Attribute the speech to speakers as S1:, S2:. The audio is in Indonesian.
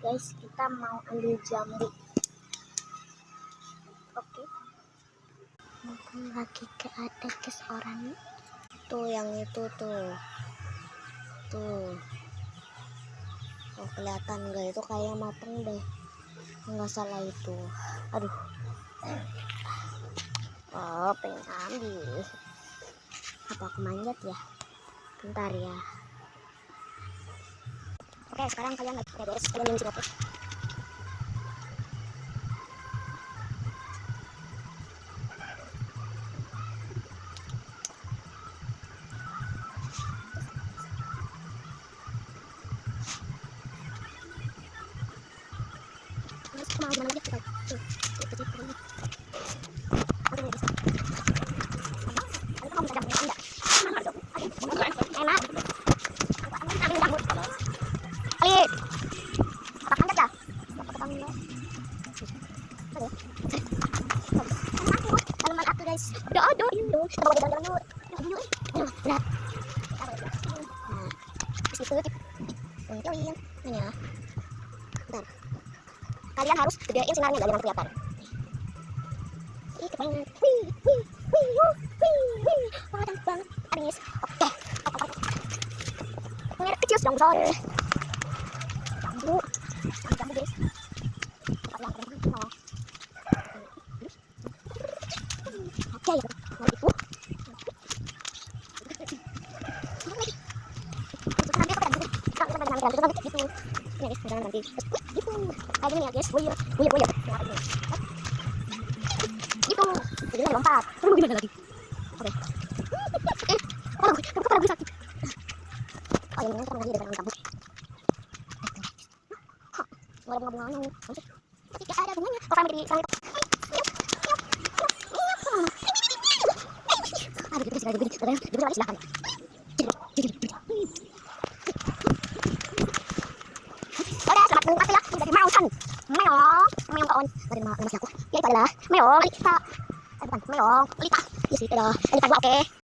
S1: guys, kita mau ambil jambu. Oke. Mumpung lagi gak ada guys orangnya. Tuh yang itu tuh. Oh, kelihatan gak itu kayak mateng deh. Nggak salah itu. Aduh. Oh, pengen ambil. Apa aku manjat ya? Bentar ya. Oke, sekarang kalian lagi beres. Kalian yang siapa? Mau gimana lagi kita? Tuh, guys, udah ada ini dong. Kita mau jalan-jalan dulu. Berat. Nah, situ tentuin. Ini ya. Bentar. Kalian harus gedein sinarnya biar kelihatan. Ih, kebanyakan. Wih. Wah, cantik banget. Habis. Oke. Ini kecil sedang besar. Jambu guys. Oke, ya. Kayak gini ya guys, buyur. Gitu, jadi lompat. Terus gimana lagi? Oke. Kepala gue sakit. Oh ya, mendingan kita lagi dengan kabut. Gak ada bunga-bunganya. Tapi gak ada bunganya. Kok kami di sana itu? Aduh, gitu sih, gitu. Dia bisa silahkan. Udah, selamat menikmati ya. Ini dari Mausan. Meong kawan. Dari nama aku. Ya itu adalah Meong Lita. Bukan, Meong Lita. Yes, itu adalah Lita gua, oke.